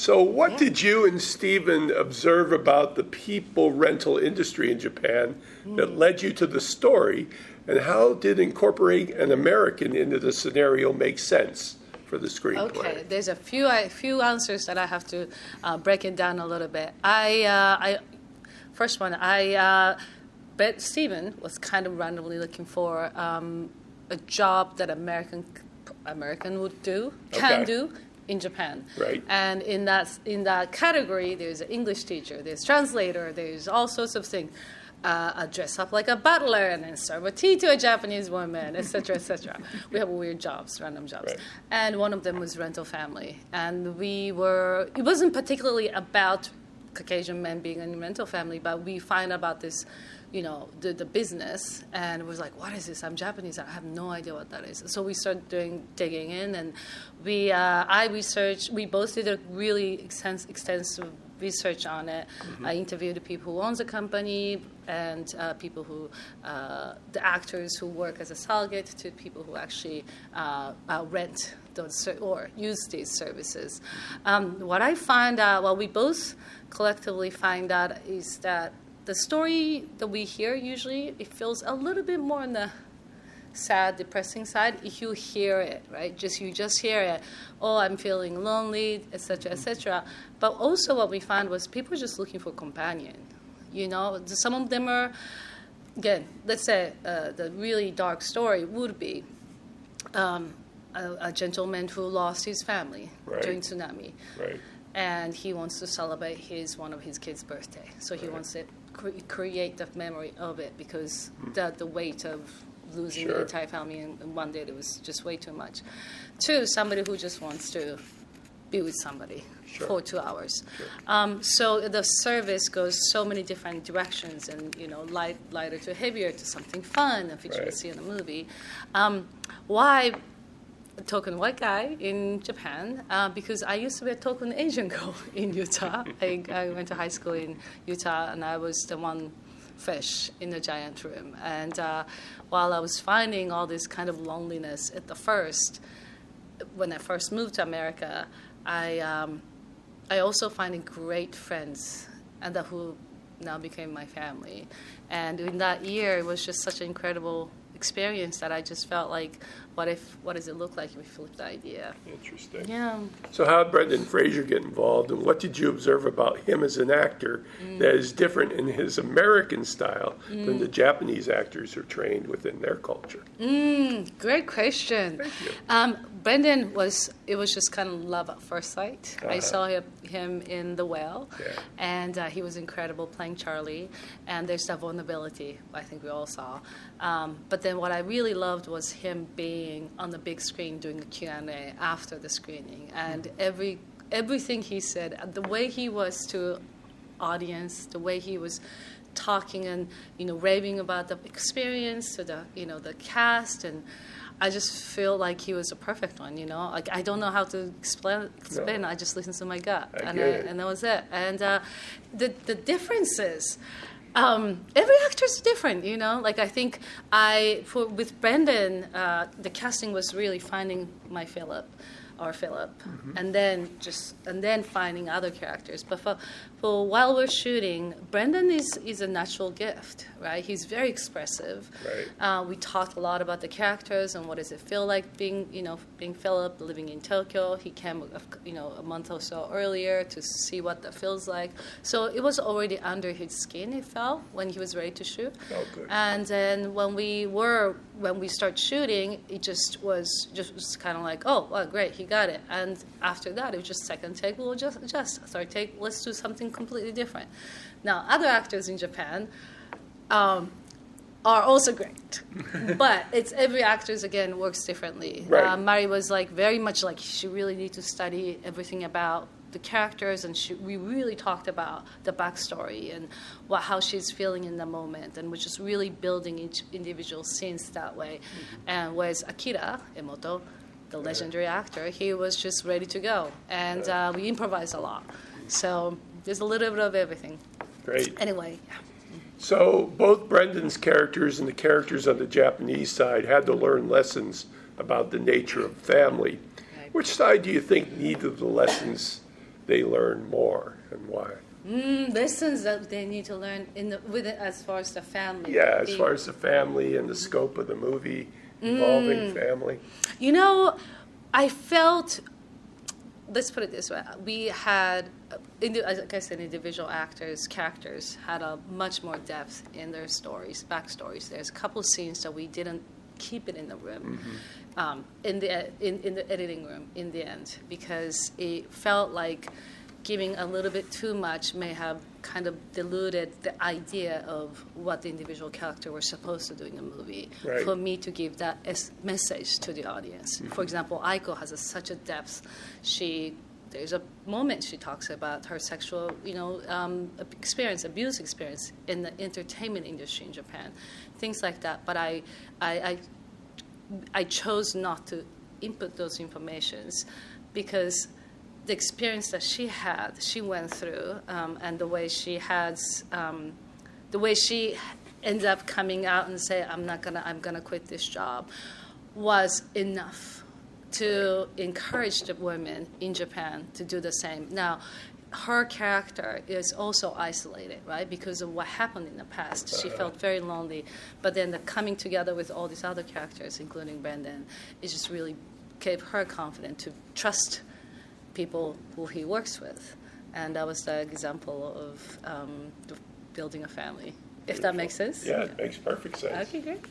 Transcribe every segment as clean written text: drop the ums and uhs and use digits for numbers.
So what did you and Stephen observe about the people rental industry in Japan that led you to the story, and how did incorporating an American into the scenario make sense for the screenplay? Okay, there's a few answers that I have to break it down a little bit. First one, bet Stephen was kind of randomly looking for a job that American can do in Japan. Right. And in that category, there's an English teacher, there's translator, there's all sorts of things. Dress up like a butler and then serve a tea to a Japanese woman, etc., etc. We have weird jobs, random jobs. Right. And one of them was rental family. And it wasn't particularly about Caucasian men being in a rental family, but we find about this, the business, and it was like, what is this? I'm Japanese. I have no idea what that is. So we started digging in, and I researched. We both did a really extensive research on it. Mm-hmm. I interviewed the people who owns the company and people who, the actors who work as a surrogate to people who actually rent those or use these services. What I find out, we both collectively find out, is that the story that we hear usually, it feels a little bit more on the sad, depressing side if you hear it, right? You just hear it. Oh, I'm feeling lonely, etc., etc. But also what we found was people are just looking for a companion. Some of them are, again, let's say the really dark story would be a gentleman who lost his family during tsunami. Right. And he wants to celebrate one of his kids' birthday. So he wants to create the memory of it because the weight of losing the entire family in one day, it was just way too much. Two, somebody who just wants to be with somebody for 2 hours. Sure. So the service goes so many different directions, and lighter to heavier to something fun, which you see in the movie. Why a token white guy in Japan? Because I used to be a token Asian girl in Utah. I went to high school in Utah, and I was the one fish in the giant room. And while I was finding all this kind of loneliness when I first moved to America, I also finding great friends, and who now became my family. And in that year, it was just such an incredible experience that I just felt like, what does it look like if we flip the idea? Interesting. Yeah. So how did Brendan Fraser get involved, and what did you observe about him as an actor that is different in his American style than the Japanese actors who are trained within their culture? Great question. Thank you. Brendan it was just kind of love at first sight. I saw him in The Whale, and he was incredible playing Charlie, and there's that vulnerability I think we all saw. But then what I really loved was him being on the big screen doing a Q&A after the screening, and everything he said, the way he was to audience, the way he was talking and raving about the experience to the cast, and I just feel like he was a perfect one. Like I don't know how to explain. No. I just listened to my gut, and that was it. And the differences. Every actor's different, Like I think with Brendan, the casting was really finding my Philip, and then finding other characters. But for while we're shooting, Brendan is a natural gift, right? He's very expressive. Right. We talked a lot about the characters and what does it feel like being Philip, living in Tokyo. He came, a month or so earlier to see what that feels like. So it was already under his skin. It felt when he was ready to shoot. Oh, good. And then when we start shooting, it just was kind of like, oh, well, great, he got it. And after that, it was just second take. We'll just third take. Let's do something completely different. Now, other actors in Japan are also great, but every actors again works differently. Right. Mari was very much she really need to study everything about the characters, and we really talked about the backstory and how she's feeling in the moment, and we're just really building each individual scenes that way. And whereas Akira Emoto, the legendary actor, he was just ready to go, and we improvised a lot. So there's a little bit of everything. Great. Anyway, yeah. So both Brendan's characters and the characters on the Japanese side had to learn lessons about the nature of family. Right. Which side do you think needed the lessons they learn more, and why? Lessons that they need to learn as far as the family. Yeah, as far as the family and the scope of the movie, involving family. You know, I felt, let's put it this way, we had, like I said, individual characters had a much more depth in their stories, backstories. There's a couple of scenes that we didn't keep it in the room, in the editing room in the end, because it felt like giving a little bit too much may have kind of diluted the idea of what the individual character was supposed to do in the movie. Right. For me to give that message to the audience. For example, Aiko has such a depth. There's a moment she talks about her sexual, abuse experience in the entertainment industry in Japan, things like that. But I chose not to input those informations because the experience that she went through, and the way she ended up coming out and say, I'm gonna quit this job, was enough to encourage the women in Japan to do the same. Now, her character is also isolated, right? Because of what happened in the past. She felt very lonely. But then the coming together with all these other characters, including Brendan, it just really gave her confidence to trust people who he works with. And that was the example of building a family, if that makes sense. Yeah, it makes perfect sense. Okay, great.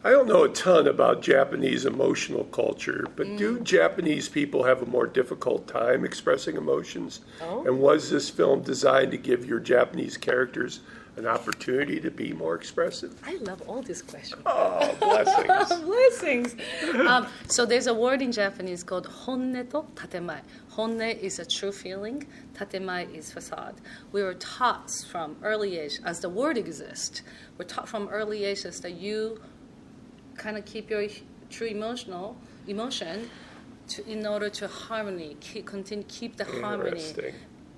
I don't know a ton about Japanese emotional culture, but do Japanese people have a more difficult time expressing emotions? Oh. And was this film designed to give your Japanese characters an opportunity to be more expressive? I love all these questions. Oh, blessings. Blessings. So there's a word in Japanese called honne to tatemae. Honne is a true feeling. Tatemae is facade. We were taught from early age, as the word exists, we're taught from early ages that you kind of keep your true emotion in order to harmony, keep the harmony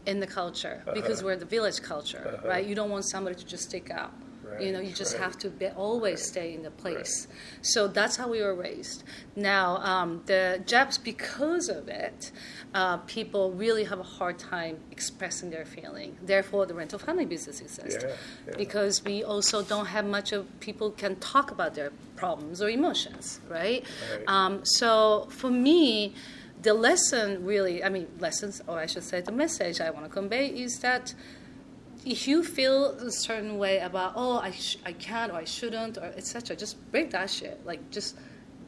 in the culture, because we're the village culture, right? You don't want somebody to just stick out. Right, You just have to always stay in the place. Right. So that's how we were raised. Now, the Japs, because of it, people really have a hard time expressing their feeling. Therefore, the rental family business exists. Because we also don't have much of people can talk about their problems or emotions, right? So for me, the lesson really, the message I want to convey is that if you feel a certain way about, I can't or I shouldn't or etc., just break that shit. Like, just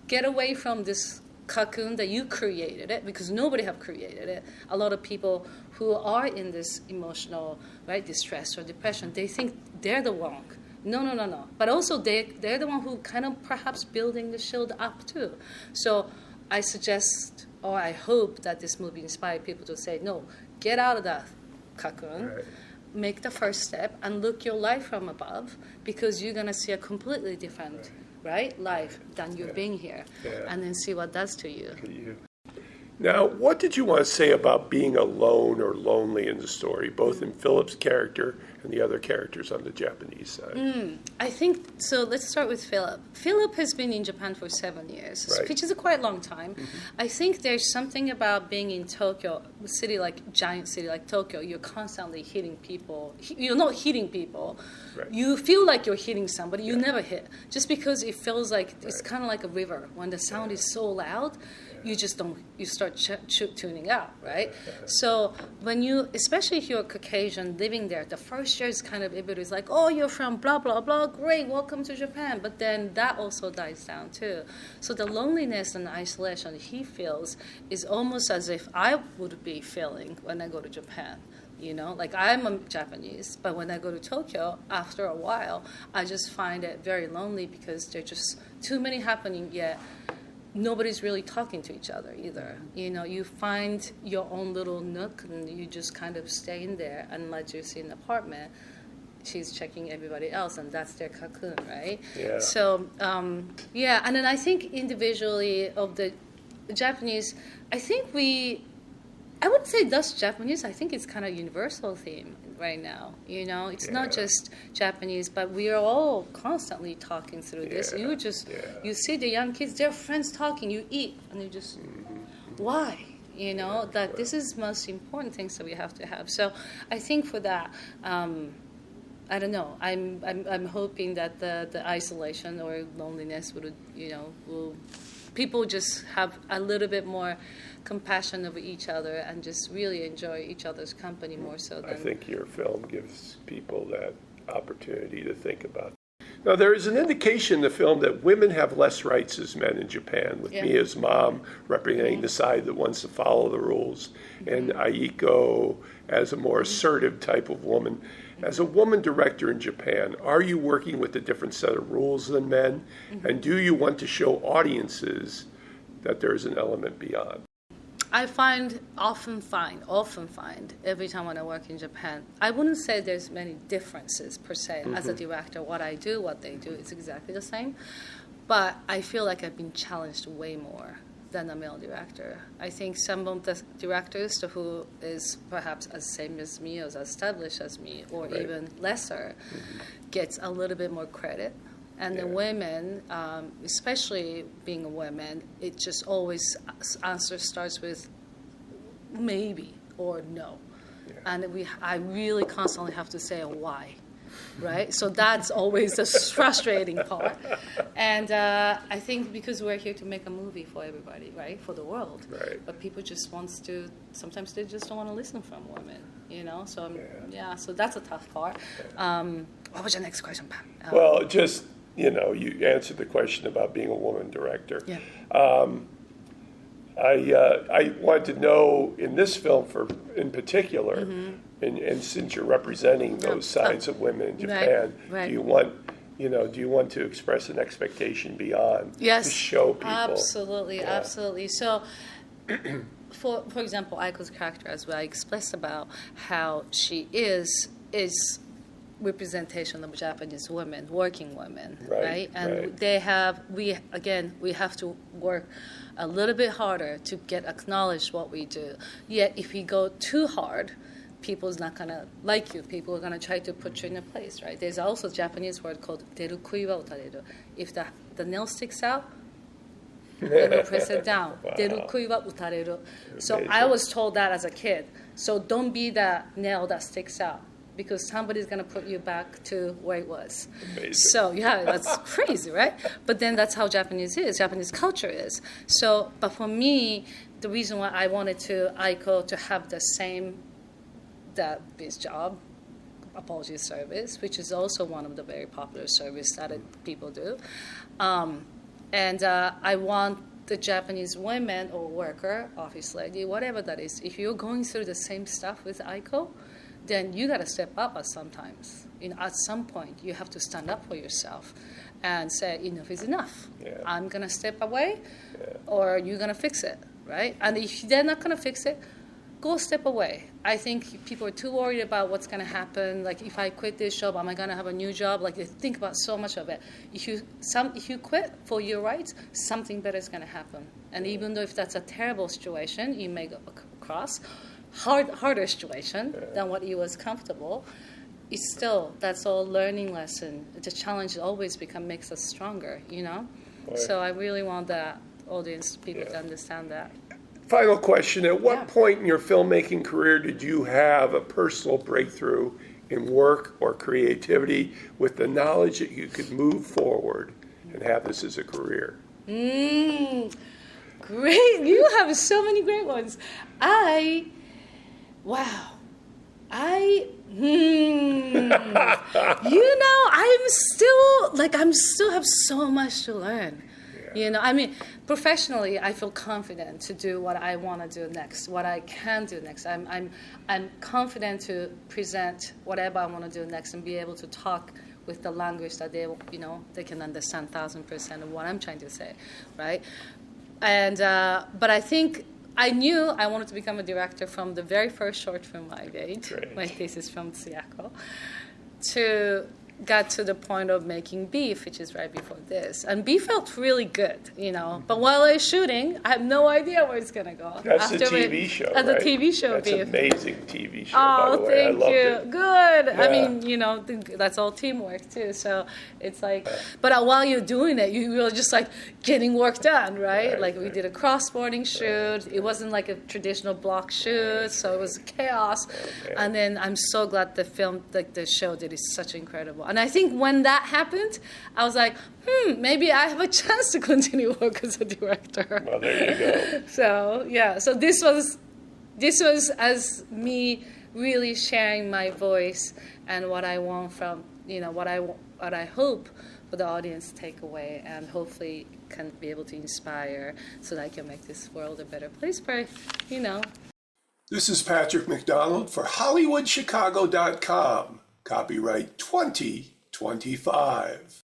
get away from this cocoon that you created it, because nobody have created it. A lot of people who are in this emotional, distress or depression, they think they're the wrong. No. But also they're the one who kind of perhaps building the shield up too. So I suggest, or I hope that this movie inspired people to say, no, get out of that cocoon. Right. Make the first step and look your life from above, because you're going to see a completely different life than you've been here, and then see what does to you. Now, what did you want to say about being alone or lonely in the story, both in Philip's character and the other characters on the Japanese side? I think, so let's start with Philip. Philip has been in Japan for 7 years, which is a quite long time. I think there's something about being in Tokyo, giant city like Tokyo, you're constantly hitting people. You're not hitting people. Right. You feel like you're hitting somebody. You never hit. Just because it feels like it's kind of like a river. When the sound is so loud, you just don't, you start tuning out, right? So when especially if you're Caucasian living there, the first year is kind of, everybody's like, oh, you're from blah, blah, blah, great, welcome to Japan. But then that also dies down too. So the loneliness and isolation he feels is almost as if I would be feeling when I go to Japan. Like I'm a Japanese, but when I go to Tokyo, after a while, I just find it very lonely because there's just too many happening yet. Nobody's really talking to each other either. You find your own little nook and you just kind of stay in there, unless you see an apartment. She's checking everybody else, and that's their cocoon, right? Yeah. So, and then I think individually of the Japanese, I would say that's Japanese. I think it's kind of universal theme right now. It's not just Japanese, but we are all constantly talking through this. You see the young kids, their friends talking. You eat, and you just, why? You know, that this is most important things that we have to have. So I think for that, I don't know. I'm hoping that the isolation or loneliness will people just have a little bit more compassion over each other and just really enjoy each other's company more so than... I think your film gives people that opportunity to think about. Now, there is an indication in the film that women have less rights as men in Japan, with Mia's mom representing the side that wants to follow the rules, and Aiko as a more assertive type of woman. As a woman director in Japan, are you working with a different set of rules than men? And do you want to show audiences that there's an element beyond? I often find, every time when I work in Japan, I wouldn't say there's many differences per se. As a director, what I do, what they do, it's exactly the same. But I feel like I've been challenged way more than a male director. I think some of the directors who is perhaps as same as me, or as established as me, or even lesser, gets a little bit more credit. And the women, especially being a woman, it just always answer starts with maybe or no. Yeah. And I really constantly have to say a why, right? So that's always the frustrating part. And I think because we're here to make a movie for everybody, right? For the world. Right. But people just sometimes they just don't want to listen from women, you know? So, so that's a tough part. Yeah. What was your next question, Pam? Well, just... you answered the question about being a woman director. Yeah. I wanted to know in this film, in particular, and since you're representing those sides of women in Japan, do you want to express an expectation beyond to show people? Absolutely. So, for example, Aiko's character, as I expressed about how she is representation of Japanese women, working women, right? And we have to work a little bit harder to get acknowledged what we do. Yet if we go too hard, people's not gonna like you. People are gonna try to put you in a place, right? There's also a Japanese word called derukui wa utareru. If the nail sticks out, they will press it down. Derukui wa utareru. So I was told that as a kid. So don't be the nail that sticks out, because somebody's going to put you back to where it was. Amazing. So, that's crazy, right? But then that's how Japanese culture is. So, but for me, the reason why I wanted Aiko to have the same this job, apology service, which is also one of the very popular service that people do. And I want the Japanese women or worker, office lady, whatever that is, if you're going through the same stuff with Aiko, then you got to step up at sometimes. At some point, you have to stand up for yourself and say, enough is enough. Yeah. I'm going to step away, or you're going to fix it, right? And if they're not going to fix it, go step away. I think people are too worried about what's going to happen. Like, if I quit this job, am I going to have a new job? Like, they think about so much of it. If you quit for your rights, something better is going to happen. And even though if that's a terrible situation you may go across, harder situation than what you was comfortable, it's still, that's all learning lesson. The challenge always makes us stronger, Right. So I really want that audience, people to understand that. Final question. At what point in your filmmaking career did you have a personal breakthrough in work or creativity with the knowledge that you could move forward and have this as a career? Great. You have so many great ones. I'm still have so much to learn. Professionally, I feel confident to do what I want to do next, what I can do next. I'm confident to present whatever I want to do next and be able to talk with the language that they can understand 1,000% of what I'm trying to say, right? And but I think I knew I wanted to become a director from the very first short film I made. My thesis from Tsuyako, to got to the point of making Beef, which is right before this. And Beef felt really good, But while I was shooting, I have no idea where it's going to go. That's the TV show, That's right? the TV show, That's Beef. an amazing TV show, by the way. I Thank loved you. it. Good. Yeah. I mean, that's all teamwork, too. So it's like, but while you're doing it, you're just like getting work done, right? Like we did a cross-boarding shoot. It wasn't like a traditional block shoot, so it was chaos. Okay. And then I'm so glad the film, like the show did is such incredible. And I think when that happened, I was like, maybe I have a chance to continue work as a director. Well, there you go. So yeah, so this was as me really sharing my voice and what I want from what I hope for the audience to take away, and hopefully can be able to inspire so that I can make this world a better place for This is Patrick McDonald for HollywoodChicago.com. Copyright 2025.